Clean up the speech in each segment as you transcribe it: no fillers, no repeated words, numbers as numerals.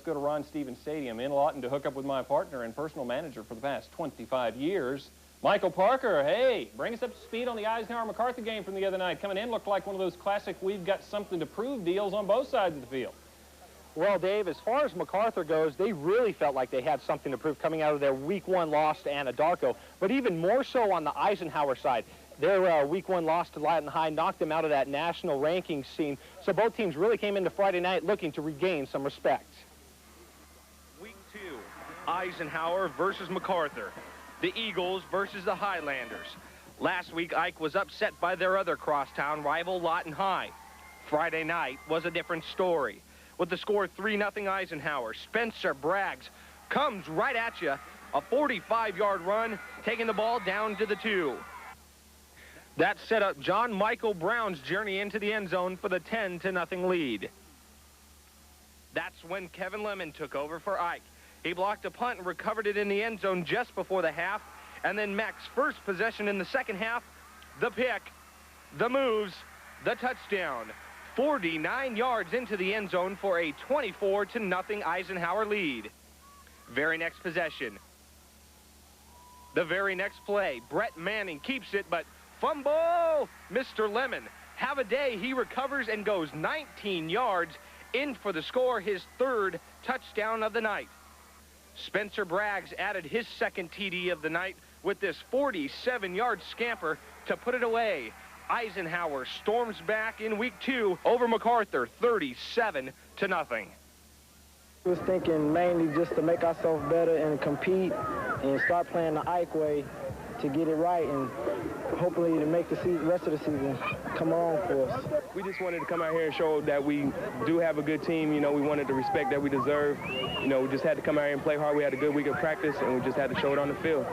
go to Ron Stevens Stadium in Lawton to hook up with my partner and personal manager for the past 25 years. Michael Parker, hey, bring us up to speed on the Eisenhower-MacArthur game from the other night. Coming in, looked like one of those classic we've got something to prove deals on both sides of the field. Well, Dave, as far as MacArthur goes, they really felt like they had something to prove coming out of their Week 1 loss to Anadarko, but even more so on the Eisenhower side. Their Week 1 loss to Lawton High knocked them out of that national ranking scene, so both teams really came into Friday night looking to regain some respect. Week 2, Eisenhower versus MacArthur. The Eagles versus the Highlanders. Last week, Ike was upset by their other crosstown rival, Lawton High. Friday night was a different story. With the score 3-0 Eisenhower, Spencer Braggs comes right at you. A 45-yard run, taking the ball down to the 2. That set up John Michael Brown's journey into the end zone for the 10-0 lead. That's when Kevin Lemon took over for Ike. He blocked a punt and recovered it in the end zone just before the half. And then Mac's first possession in the second half, the pick, the moves, the touchdown. 49 yards into the end zone for a 24-0 Eisenhower lead. Very next possession. The very next play, Brett Manning keeps it, but fumble! Mr. Lemon, have a day. He recovers and goes 19 yards in for the score, his third touchdown of the night. Spencer Braggs added his second TD of the night with this 47-yard scamper to put it away. Eisenhower storms back in Week 2 over MacArthur, 37-0. I was thinking mainly just to make ourselves better and compete and start playing the Ike way to get it right and hopefully to make the rest of the season come on for us. We just wanted to come out here and show that we do have a good team. You know, we wanted the respect that we deserve. You know, we just had to come out here and play hard. We had a good week of practice, and we just had to show it on the field.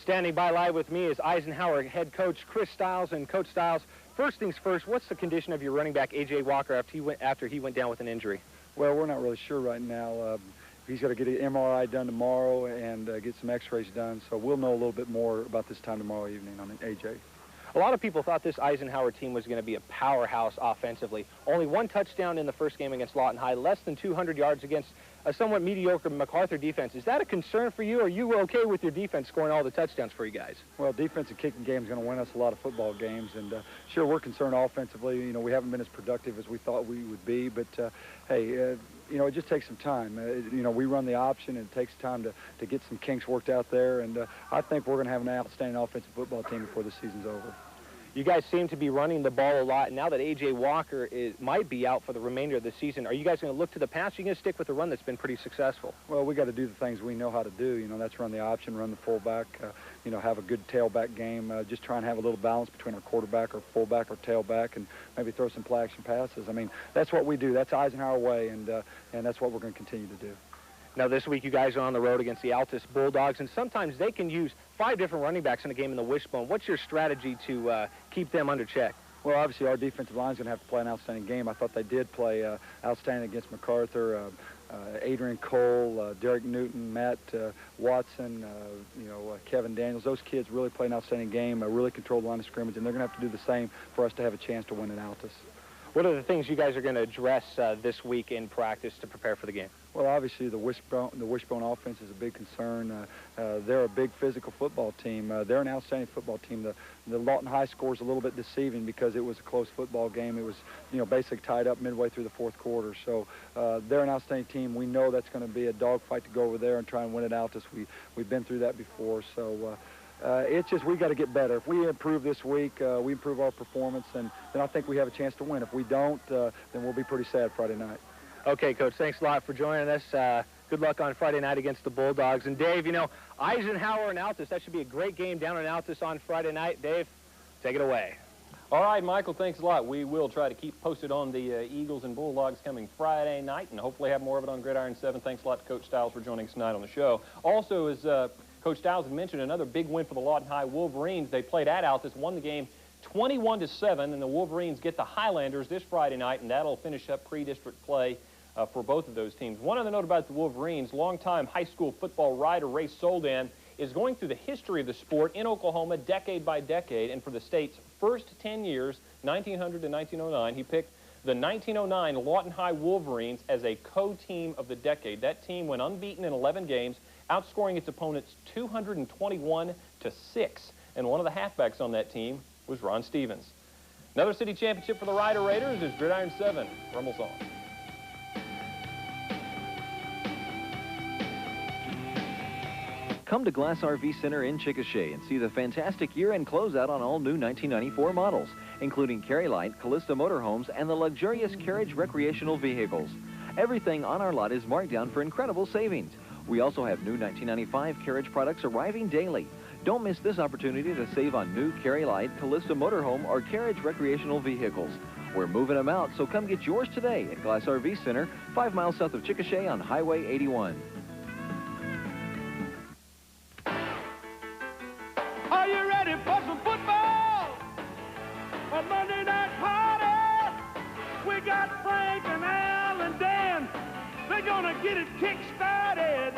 Standing by live with me is Eisenhower head coach Chris Stiles. And Coach Stiles, first things first, what's the condition of your running back, A.J. Walker, after he went down with an injury? Well, we're not really sure right now. He's got to get an MRI done tomorrow and get some x-rays done, so we'll know a little bit more about this time tomorrow evening on A.J. A lot of people thought this Eisenhower team was going to be a powerhouse offensively. Only one touchdown in the first game against Lawton High, less than 200 yards against a somewhat mediocre MacArthur defense. Is that a concern for you, or are you okay with your defense scoring all the touchdowns for you guys? Well, defensive kicking game is going to win us a lot of football games, and sure, we're concerned offensively. You know, we haven't been as productive as we thought we would be, but hey, you know, it just takes some time. You know, we run the option, and it takes time to get some kinks worked out there, and I think we're going to have an outstanding offensive football team before the season's over. You guys seem to be running the ball a lot. Now that A.J. Walker might be out for the remainder of the season, are you guys going to look to the pass, or are you going to stick with the run that's been pretty successful? Well, we got to do the things we know how to do. You know, that's run the option, run the fullback, you know, have a good tailback game, just try and have a little balance between our quarterback or fullback or tailback, and maybe throw some play action passes. I mean, that's what we do. That's Eisenhower way, and that's what we're going to continue to do. Now, this week you guys are on the road against the Altus Bulldogs, and sometimes they can use 5 different running backs in a game in the wishbone. What's your strategy to keep them under check? Well, obviously, our defensive line is going to have to play an outstanding game. I thought they did play outstanding against MacArthur. Adrian Cole, Derek Newton, Matt Watson, you know, Kevin Daniels. Those kids really play an outstanding game, really control the line of scrimmage, and they're going to have to do the same for us to have a chance to win at Altus. What are the things you guys are going to address this week in practice to prepare for the game? Well, obviously, the wishbone offense is a big concern. They're a big physical football team. They're an outstanding football team. The Lawton High score is a little bit deceiving because it was a close football game. It was, you know, basically tied up midway through the fourth quarter. So they're an outstanding team. We know that's going to be a dogfight to go over there and try and win it out. We've been through that before. So it's just we got to get better. If we improve this week, we improve our performance, and then I think we have a chance to win. If we don't, then we'll be pretty sad Friday night. Okay, Coach, thanks a lot for joining us. Good luck on Friday night against the Bulldogs. And, Dave, you know, Eisenhower and Altus, that should be a great game down in Altus on Friday night. Dave, take it away. All right, Michael, thanks a lot. We will try to keep posted on the Eagles and Bulldogs coming Friday night and hopefully have more of it on Gridiron 7. Thanks a lot to Coach Stiles for joining us tonight on the show. Also, as Coach Stiles had mentioned, another big win for the Lawton High Wolverines. They played at Altus, won the game 21-7, and the Wolverines get the Highlanders this Friday night, and that'll finish up pre-district play for both of those teams. One other note about the Wolverines, longtime high school football writer Ray Soldan is going through the history of the sport in Oklahoma decade by decade, and for the state's first 10 years, 1900 to 1909, he picked the 1909 Lawton High Wolverines as a co-team of the decade. That team went unbeaten in 11 games, outscoring its opponents 221-6. And one of the halfbacks on that team was Ron Stevens. Another city championship for the Rider Raiders is Gridiron 7. Rumbles on. Come to Glass RV Center in Chickasha and see the fantastic year-end closeout on all new 1994 models, including Carry Light, Callista Motorhomes, and the luxurious Carriage recreational vehicles. Everything on our lot is marked down for incredible savings. We also have new 1995 Carriage products arriving daily. Don't miss this opportunity to save on new Carry Light, Callista Motorhome, or Carriage recreational vehicles. We're moving them out, so come get yours today at Glass RV Center, 5 miles south of Chickasha on Highway 81. Are you ready for some football? A Monday night party. We got Frank and Al and Dan. They're gonna get it kick-started.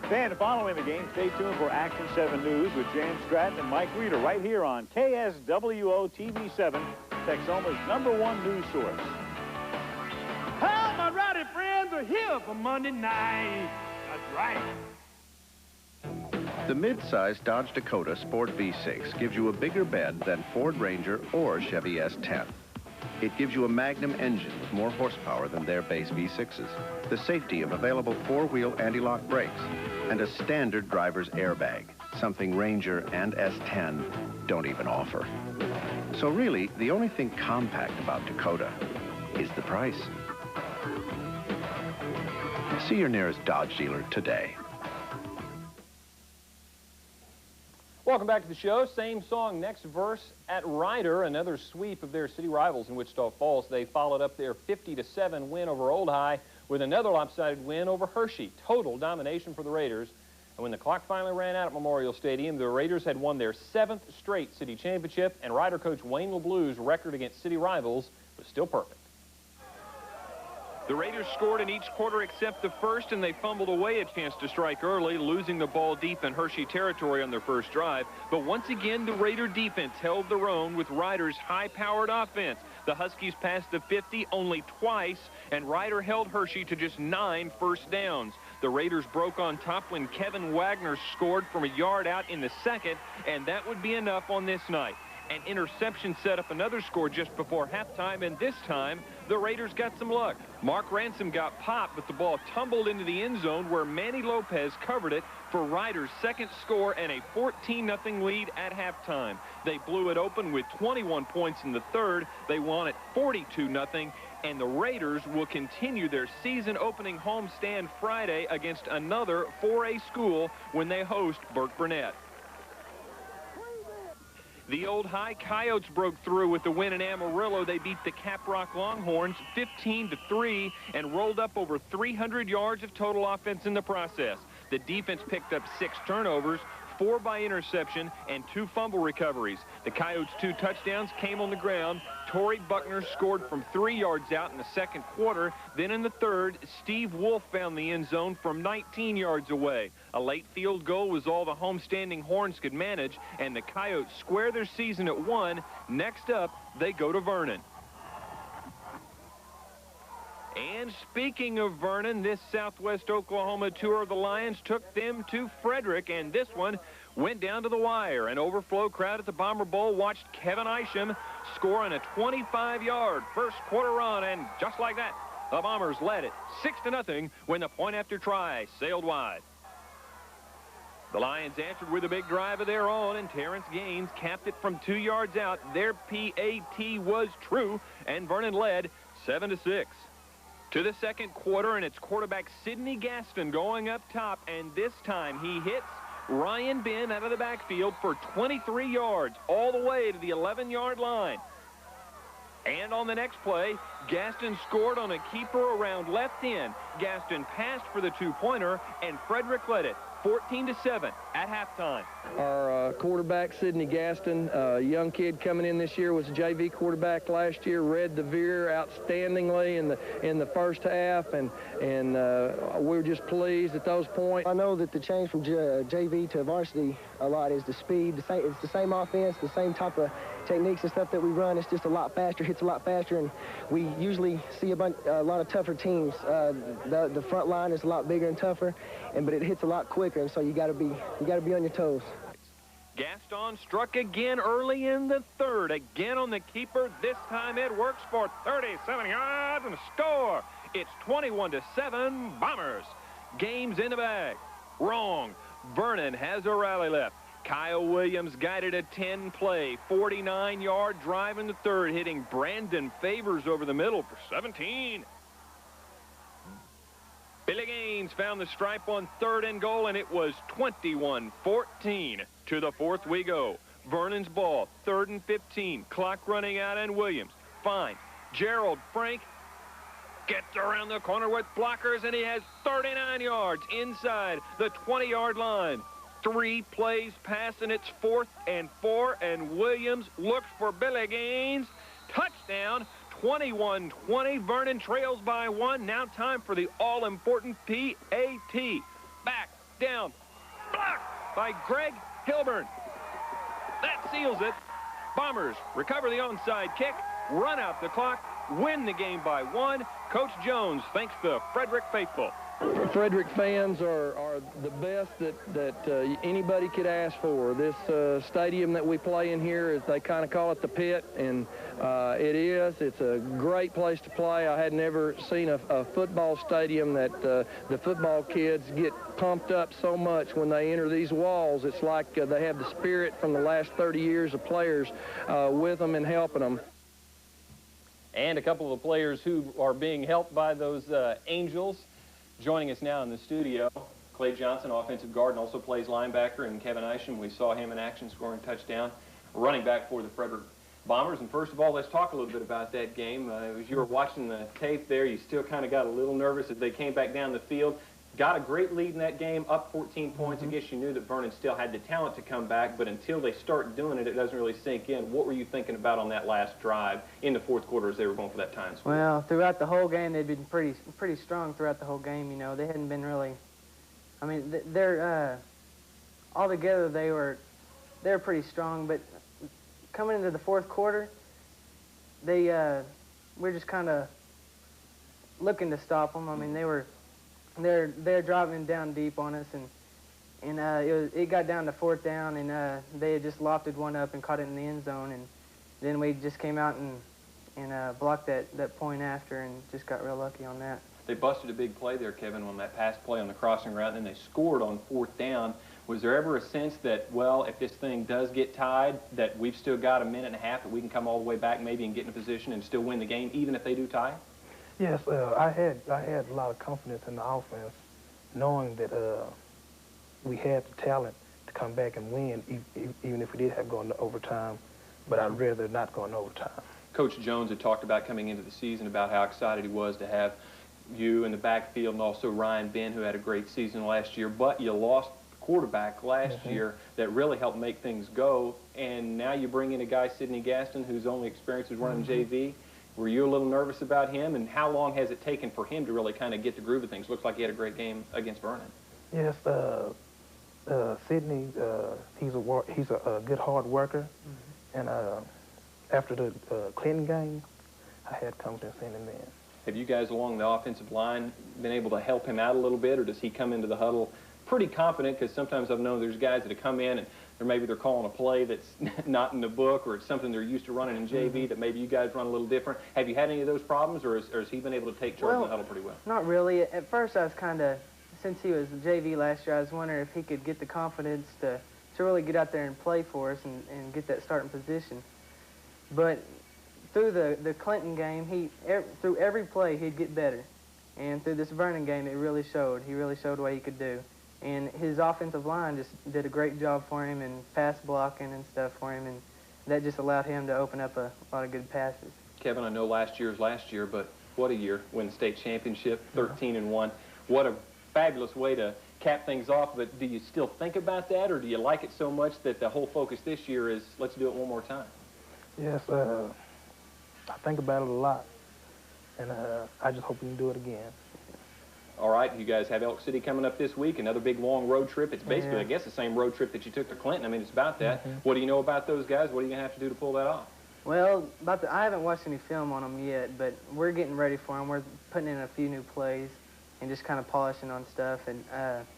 Dan, following the game, stay tuned for Action 7 News with James Stratton and Mike Reeder right here on KSWO TV7, Texoma's #1 news source. All my rowdy friends are here for Monday night. That's right. The mid-size Dodge Dakota Sport V6 gives you a bigger bed than Ford Ranger or Chevy S10. It gives you a Magnum engine with more horsepower than their base V6s, the safety of available 4-wheel anti-lock brakes, and a standard driver's airbag, something Ranger and S10 don't even offer. So really, the only thing compact about Dakota is the price. See your nearest Dodge dealer today. Welcome back to the show. Same song, next verse at Rider. Another sweep of their city rivals in Wichita Falls. They followed up their 50-7 win over Old High with another lopsided win over Hershey. Total domination for the Raiders. And when the clock finally ran out at Memorial Stadium, the Raiders had won their 7th straight city championship, and Rider coach Wayne LeBlue's record against city rivals was still perfect. The Raiders scored in each quarter except the first, and they fumbled away a chance to strike early, losing the ball deep in Hershey territory on their first drive. But once again, the Raider defense held their own with Rider's high-powered offense. The Huskies passed the 50 only twice, and Rider held Hershey to just 9 first downs. The Raiders broke on top when Kevin Wagner scored from a yard out in the second, and that would be enough on this night. An interception set up another score just before halftime, and this time, the Raiders got some luck. Mark Ransom got popped, but the ball tumbled into the end zone where Manny Lopez covered it for Rider's second score and a 14-0 lead at halftime. They blew it open with 21 points in the third. They won it 42-0, and the Raiders will continue their season-opening homestand Friday against another 4A school when they host Burke Burnett. The Old High Coyotes broke through with the win in Amarillo. They beat the Caprock Longhorns 15-3 and rolled up over 300 yards of total offense in the process. The defense picked up 6 turnovers, 4 by interception, and 2 fumble recoveries. The Coyotes' 2 touchdowns came on the ground. Torrey Buckner scored from 3 yards out in the second quarter. Then in the third, Steve Wolf found the end zone from 19 yards away. A late field goal was all the homestanding Horns could manage, and the Coyotes square their season at 1. Next up, they go to Vernon. And speaking of Vernon, this Southwest Oklahoma tour of the Lions took them to Frederick, and this one went down to the wire. An overflow crowd at the Bomber Bowl watched Kevin Isham score on a 25-yard first quarter run, and just like that, the Bombers led it 6-0 when the point after try sailed wide. The Lions answered with a big drive of their own, and Terrence Gaines capped it from 2 yards out. Their PAT was true, and Vernon led 7-6. To the second quarter, and it's quarterback Sidney Gaston going up top, and this time he hits Ryan Ben out of the backfield for 23 yards, all the way to the 11-yard line. And on the next play, Gaston scored on a keeper around left end. Gaston passed for the 2-pointer, and Frederick led it 14-7 at halftime. Our quarterback, Sidney Gaston, a young kid coming in this year, was a JV quarterback last year, read the veer outstandingly in the first half, and we were just pleased at those points. I know that the change from JV to varsity a lot is the speed. It's the same offense, the same type of techniques and stuff that we run, it's just a lot faster, hits a lot faster, and we usually see a lot of tougher teams. The front line is a lot bigger and tougher, but it hits a lot quicker, and so you got to be on your toes. Gaston struck again early in the third. Again on the keeper. This time it works for 37 yards and a score. It's 21-7 Bombers. Game's in the bag. Wrong. Vernon has a rally left. Kyle Williams guided a 10-play, 49-yard drive in the third, hitting Brandon Favors over the middle for 17. Billy Gaines found the stripe on 3rd and goal, and it was 21-14. To the 4th we go. Vernon's ball, 3rd and 15. Clock running out, and Williams. Fine. Gerald Frank gets around the corner with blockers, and he has 39 yards inside the 20-yard line. 3 plays pass, and it's 4th and 4, and Williams looks for Billy Gaines. Touchdown, 21-20. Vernon trails by 1. Now time for the all-important PAT. Back, down, blocked by Greg Hilburn. That seals it. Bombers recover the onside kick, run out the clock, win the game by 1. Coach Jones thanks the Frederick faithful. Frederick fans are the best that anybody could ask for. This stadium that we play in here, is they kind of call it the pit, and it is. It's a great place to play. I had never seen a football stadium that the football kids get pumped up so much when they enter these walls. It's like they have the spirit from the last 30 years of players with them and helping them. And a couple of the players who are being helped by those Angels. Joining us now in the studio, Clay Johnson, offensive guard, and also plays linebacker, and Kevin Isham. We saw him in action scoring a touchdown, running back for the Frederick Bombers. And first of all, let's talk a little bit about that game. As you were watching the tape there, you still kind of got a little nervous as they came back down the field. Got a great lead in that game, up 14 points. I guess you knew that Vernon still had the talent to come back, but until they start doing it, it doesn't really sink in. What were you thinking about on that last drive in the 4th quarter as they were going for that time? Well, throughout the whole game, they'd been pretty strong throughout the whole game. You know, they hadn't been really. I mean, they're all together they're pretty strong, but coming into the 4th quarter, we're just kind of looking to stop them. I mean, they're driving down deep on us, and it got down to 4th down, and they had just lofted one up and caught it in the end zone, and then we just came out and blocked that point after, and just got real lucky on that. They busted a big play there, Kevin, on that pass play on the crossing route, and then they scored on 4th down. Was there ever a sense that, well, if this thing does get tied, that we've still got a minute and a half, that we can come all the way back maybe and get in a position and still win the game, even if they do tie? Yes, I had a lot of confidence in the offense, knowing that we had the talent to come back and win, even if we did have to go into overtime. But I'd rather not go into overtime. Coach Jones had talked about coming into the season about how excited he was to have you in the backfield, and also Ryan Ben, who had a great season last year. But you lost quarterback last year that really helped make things go, and now you bring in a guy, Sidney Gaston, whose only experience was running JV. Were you a little nervous about him, and how long has it taken for him to really kind of get the groove of things? Looks like he had a great game against Vernon. Yes, Sidney, he's a good hard worker, and after the Clinton game, I had confidence in him then. Have you guys along the offensive line been able to help him out a little bit, or does he come into the huddle pretty confident? Because sometimes I've known there's guys that have come in and maybe they're calling a play that's not in the book, or it's something they're used to running in JV that maybe you guys run a little different. Have you had any of those problems, or has he been able to take charge of the huddle pretty well? Not really. At first I was kind of, since he was JV last year, I was wondering if he could get the confidence to really get out there and play for us and get that starting position. But through the Clinton game, through every play he'd get better. And through this Vernon game, it really showed. He really showed what he could do. And his offensive line just did a great job for him, and pass blocking and stuff for him, and that just allowed him to open up a lot of good passes. Kevin, I know last year is last year, but what a year. Win the state championship, 13-1. What a fabulous way to cap things off. But do you still think about that, or do you like it so much that the whole focus this year is let's do it one more time? Yes, I think about it a lot, and I just hope we can do it again. All right, you guys have Elk City coming up this week, another big long road trip. It's basically, Yeah. I guess, the same road trip that you took to Clinton. I mean, it's about that. What do you know about those guys? What are you going to have to do to pull that off? Well, I haven't watched any film on them yet, but we're getting ready for them. We're putting in a few new plays and just kind of polishing on stuff. And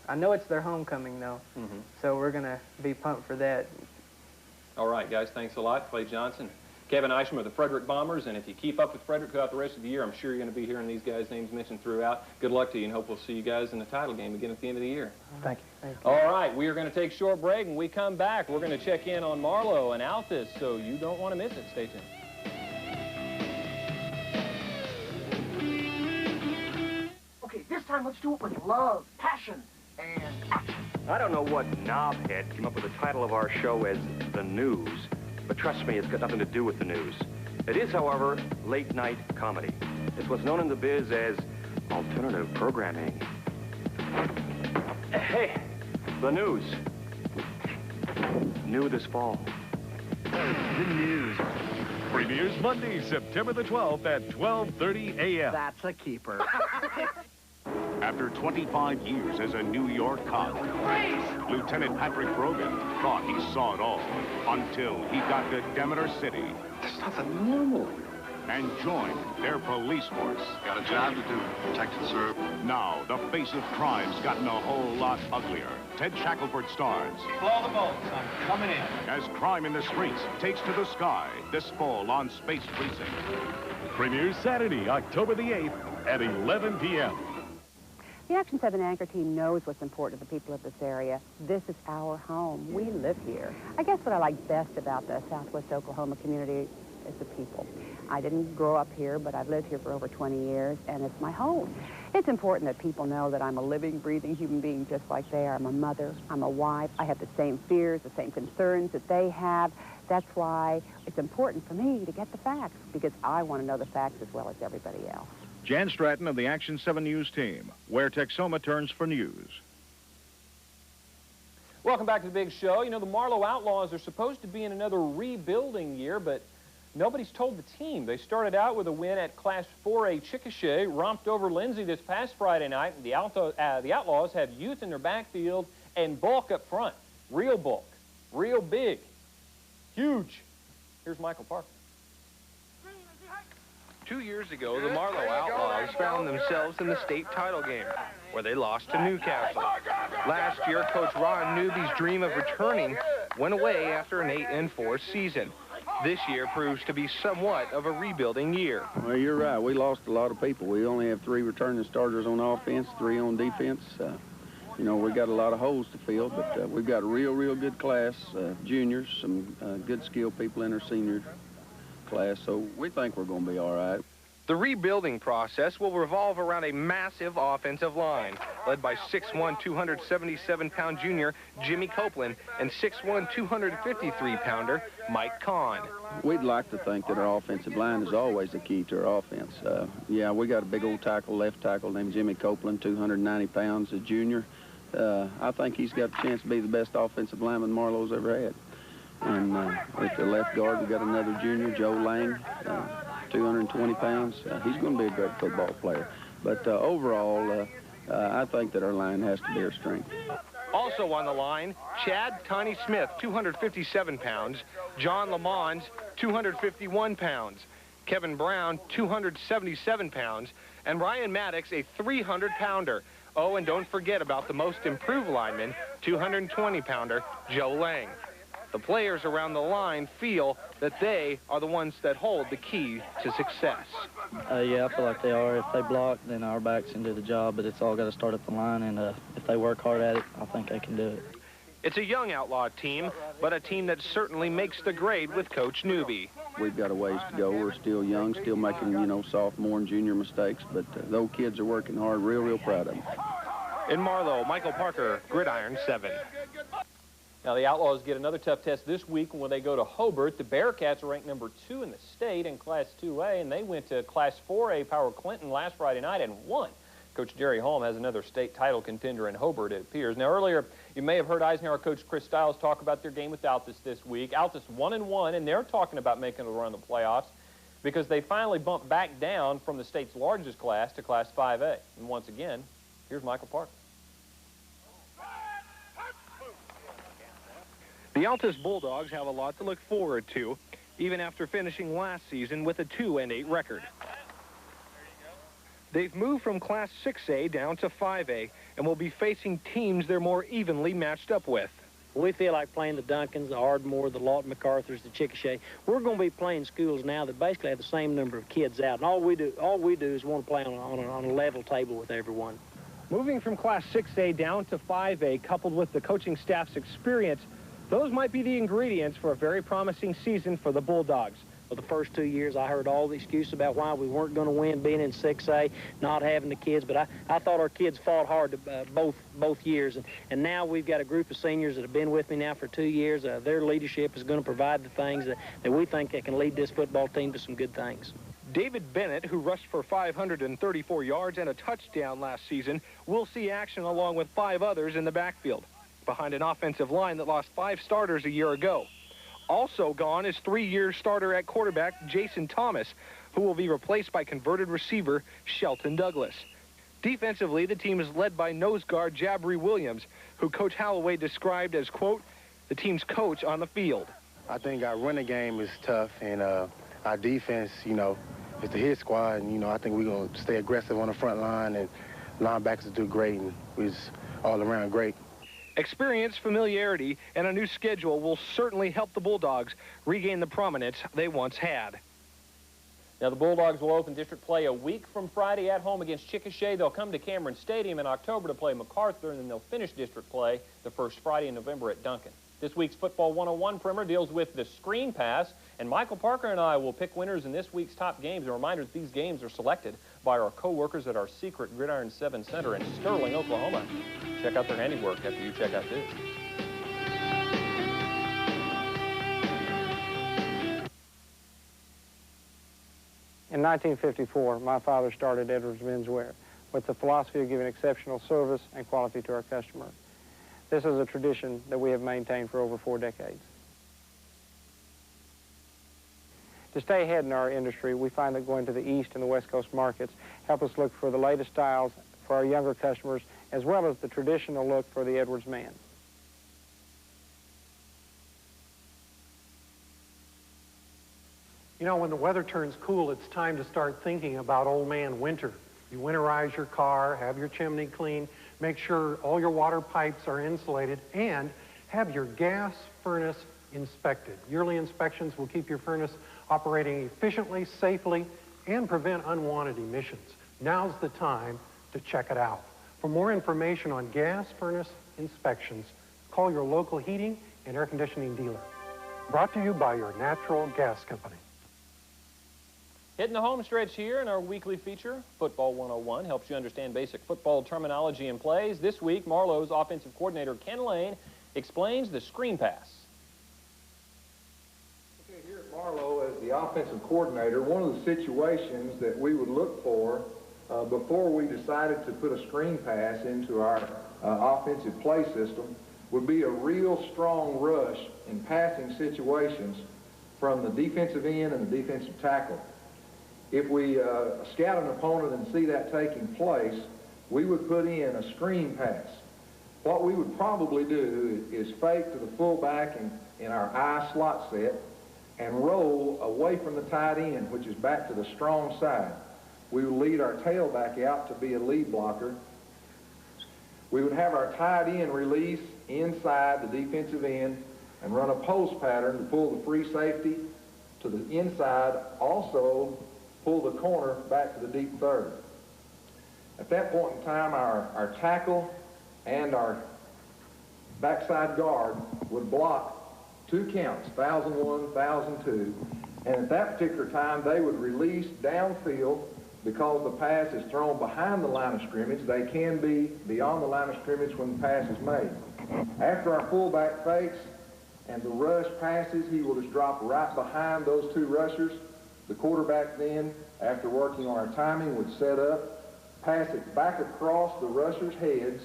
I know it's their homecoming, though, so we're going to be pumped for that. All right, guys, thanks a lot. Clay Johnson, Kevin Isham of the Frederick Bombers, and if you keep up with Frederick throughout the rest of the year, I'm sure you're going to be hearing these guys' names mentioned throughout. Good luck to you, and hope we'll see you guys in the title game again at the end of the year. Thank you. Thank you. All right, we are going to take a short break, and when we come back, we're going to check in on Marlowe and Altus, so you don't want to miss it. Stay tuned. Okay, this time let's do it with love, passion, and action. I don't know what knobhead came up with the title of our show as The News, but trust me, it's got nothing to do with the news. It is, however, late-night comedy. It's what's known in the biz as alternative programming. Hey, The News. New this fall. The News. Premieres Monday, September the 12th at 12:30 a.m. That's a keeper. After 25 years as a New York cop, Lieutenant Patrick Brogan thought he saw it all until he got to Demeter City. There's nothing normal. And joined their police force. Got a job to do. Protect and serve. Now, the face of crime's gotten a whole lot uglier. Ted Shackelford stars. Blow the bolts. I'm coming in. As crime in the streets takes to the sky this fall on Space Precinct. Premieres Saturday, October the 8th at 11 p.m. The Action 7 anchor team knows what's important to the people of this area. This is our home. We live here. I guess what I like best about the Southwest Oklahoma community is the people. I didn't grow up here, but I've lived here for over 20 years, and it's my home. It's important that people know that I'm a living, breathing human being just like they are. I'm a mother. I'm a wife. I have the same fears, the same concerns that they have. That's why it's important for me to get the facts, because I want to know the facts as well as everybody else. Jan Stratton of the Action 7 News team, where Texoma turns for news. Welcome back to the big show. You know, the Marlowe Outlaws are supposed to be in another rebuilding year, but nobody's told the team. They started out with a win at Class 4A Chickasha, romped over Lindsay this past Friday night. The Outlaws have youth in their backfield and bulk up front. Real bulk, real big, huge. Here's Michael Parker. 2 years ago, the Marlowe Outlaws found themselves in the state title game, where they lost to Newcastle. Last year, Coach Ron Newby's dream of returning went away after an 8-4 season. This year proves to be somewhat of a rebuilding year. Well, you're right. We lost a lot of people. We only have 3 returning starters on offense, 3 on defense. You know, we got a lot of holes to fill, but we've got a real good class, juniors, some good skilled people in our senior class, so we think we're going to be all right. The rebuilding process will revolve around a massive offensive line, led by 6'1", 277-pound junior Jimmy Copeland and 6'1", 253-pounder Mike Kahn. We'd like to think that our offensive line is always the key to our offense. Yeah, we got a big old tackle, left tackle named Jimmy Copeland, 290 pounds, a junior. I think he's got a chance to be the best offensive lineman Marlowe's ever had. And at the left guard, we got another junior, Joe Lang, 220 pounds. He's going to be a great football player. But overall, I think that our line has to be our strength. Also on the line, Chad Tiny Smith, 257 pounds, John Lamons, 251 pounds, Kevin Brown, 277 pounds, and Ryan Maddox, a 300-pounder. Oh, and don't forget about the most improved lineman, 220-pounder Joe Lang. The players around the line feel that they are the ones that hold the key to success. Yeah, I feel like they are. If they block, then our backs can do the job, but it's all got to start at the line, and if they work hard at it, I think they can do it. It's a young Outlaw team, but a team that certainly makes the grade with Coach Newby. We've got a ways to go. We're still young, still making, you know, sophomore and junior mistakes, but those kids are working hard, real proud of them. In Marlowe, Michael Parker, Gridiron 7. Now, the Outlaws get another tough test this week when they go to Hobart. The Bearcats are ranked number 2 in the state in Class 2A, and they went to Class 4A Power Clinton last Friday night and won. Coach Jerry Holm has another state title contender in Hobart, it appears. Now, earlier, you may have heard Eisenhower coach Chris Stiles talk about their game with Altus this week. Altus 1-1, and they're talking about making a run in the playoffs because they finally bumped back down from the state's largest class to Class 5A. And once again, Here's Michael Park. The Altus Bulldogs have a lot to look forward to, even after finishing last season with a 2-8 record. They've moved from Class 6A down to 5A and will be facing teams they're more evenly matched up with. We feel like playing the Duncans, the Ardmore, the Lawton MacArthurs, the Chickasha. We're going to be playing schools now that basically have the same number of kids out, and all we do is want to play on a level table with everyone. Moving from Class 6A down to 5A, coupled with the coaching staff's experience, those might be the ingredients for a very promising season for the Bulldogs. For the first 2 years, I heard all the excuses about why we weren't going to win being in 6A, not having the kids, but I thought our kids fought hard to, both years. And now we've got a group of seniors that have been with me now for 2 years. Their leadership is going to provide the things that we think that can lead this football team to some good things. David Bennett, who rushed for 534 yards and a touchdown last season, will see action along with 5 others in the backfield, behind an offensive line that lost 5 starters a year ago. Also gone is 3-year starter at quarterback Jason Thomas, who will be replaced by converted receiver Shelton Douglas. Defensively, the team is led by nose guard Jabri Williams, who Coach Holloway described as, quote, the team's coach on the field. I think our running game is tough, and our defense, is the hit squad, and, I think we're going to stay aggressive on the front line, and linebackers do great, and we're just all around great. Experience, familiarity, and a new schedule will certainly help the Bulldogs regain the prominence they once had. Now, the Bulldogs will open district play a week from Friday at home against Chickasha. They'll come to Cameron Stadium in October to play MacArthur, and then they'll finish district play the first Friday in November at Duncan. This week's Football 101 primer deals with the screen pass, and Michael Parker and I will pick winners in this week's top games. A reminder that these games are selected by our co-workers at our secret Gridiron 7 Center in Sterling, Oklahoma. Check out their handiwork after you check out this. In 1954, my father started Edwards Menswear with the philosophy of giving exceptional service and quality to our customer. This is a tradition that we have maintained for over 4 decades. To stay ahead in our industry, we find that going to the East and the West Coast markets help us look for the latest styles for our younger customers, as well as the traditional look for the Edwards man. When the weather turns cool, it's time to start thinking about old man winter. You winterize your car, have your chimney clean, make sure all your water pipes are insulated, and have your gas furnace inspected. Yearly inspections will keep your furnace operating efficiently, safely, and prevent unwanted emissions. Now's the time to check it out. For more information on gas furnace inspections, call your local heating and air conditioning dealer. Brought to you by your natural gas company. Hitting the home stretch here in our weekly feature, Football 101, helps you understand basic football terminology and plays. This week, Marlowe's offensive coordinator, Ken Lane, explains the screen pass. Okay, here at Marlowe, as the offensive coordinator, one of the situations that we would look for before we decided to put a screen pass into our offensive play system would be a real strong rush in passing situations from the defensive end and the defensive tackle. If we scout an opponent and see that taking place, we would put in a screen pass. What we would probably do is fake to the fullback in our I slot set and roll away from the tight end, which is back to the strong side. We would lead our tailback out to be a lead blocker. We would have our tight end release inside the defensive end and run a post pattern to pull the free safety to the inside, also pull the corner back to the deep third. At that point in time, our tackle and our backside guard would block 2 counts, 1,001, 1,002, and at that particular time, they would release downfield. Because the pass is thrown behind the line of scrimmage, they can be beyond the line of scrimmage when the pass is made. After our fullback fakes and the rush passes, he will just drop right behind those 2 rushers. The quarterback then, after working on our timing, would set up, pass it back across the rushers' heads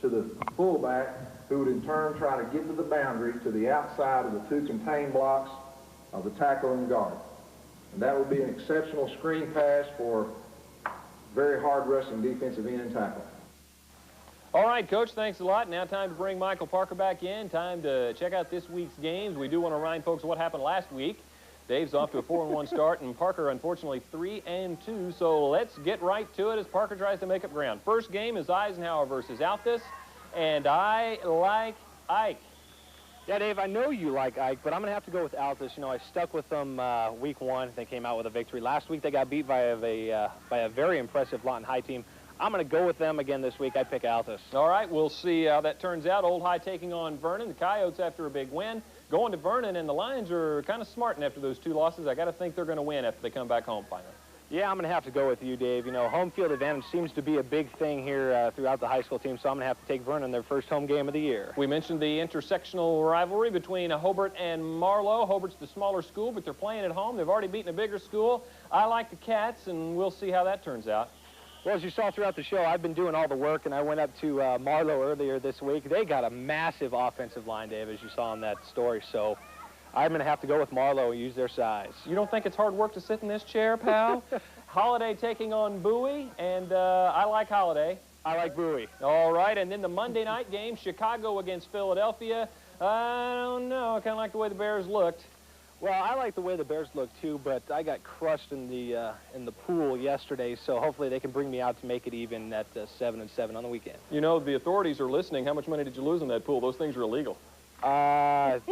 to the fullback, who would in turn try to get to the boundary to the outside of the 2 contained blocks of the tackle and guard. And that would be an exceptional screen pass for very hard rushing defensive end and tackle. right, Coach, thanks a lot. Now time to bring Michael Parker back in. Time to check out this week's games. We do want to remind folks what happened last week. Dave's off to a 4-1 start, and Parker, unfortunately, 3-2. So let's get right to it as Parker tries to make up ground. First game is Eisenhower versus Altus, and I like Ike. Yeah, Dave, I know you like Ike, but I'm going to have to go with Altus. You know, I stuck with them week 1. They came out with a victory. Last week they got beat by a very impressive Lawton High team. I'm going to go with them again this week. I pick Altus. All right, we'll see how that turns out. Old High taking on Vernon. The Coyotes, after a big win, going to Vernon, and the Lions are kind of smarting after those 2 losses. I got to think they're going to win after they come back home finally. Yeah, I'm going to have to go with you, Dave. You know, home field advantage seems to be a big thing here throughout the high school team, so I'm going to have to take Vernon their first home game of the year. We mentioned the intersectional rivalry between Hobart and Marlowe. Hobart's the smaller school, but they're playing at home. They've already beaten a bigger school. I like the Cats, and we'll see how that turns out. Well, as you saw throughout the show, I've been doing all the work, and I went up to Marlowe earlier this week. They got a massive offensive line, Dave, as you saw in that story, so I'm going to have to go with Marlowe and use their size. You don't think it's hard work to sit in this chair, pal? Holiday taking on Bowie, and I like Holiday. I like Bowie. All right, and then the Monday night game, Chicago against Philadelphia. I don't know. I kind of like the way the Bears looked. Well, I like the way the Bears look too, but I got crushed in the pool yesterday, so hopefully they can bring me out to make it even at 7-7 on the weekend. You know, the authorities are listening. How much money did you lose in that pool? Those things are illegal. Like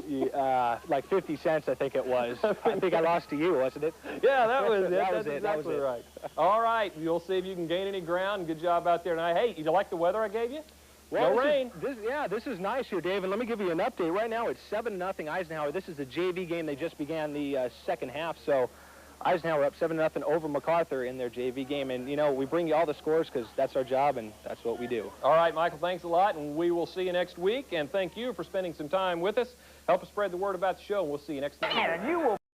50 cents, I think it was. I think I lost to you, wasn't it? Yeah, that was it. That's exactly that was right. All right, you'll see if you can gain any ground. Good job out there tonight. Hey, you like the weather I gave you? Well, no rain. This is nice here, Dave, and let me give you an update. Right now, it's 7-0 Eisenhower. This is the JV game. They just began the second half, so Eisenhower up 7-0 over MacArthur in their JV game. And, you know, we bring you all the scores because that's our job and that's what we do. All right, Michael, thanks a lot, and we will see you next week. And thank you for spending some time with us. Help us spread the word about the show, and we'll see you next time. And you will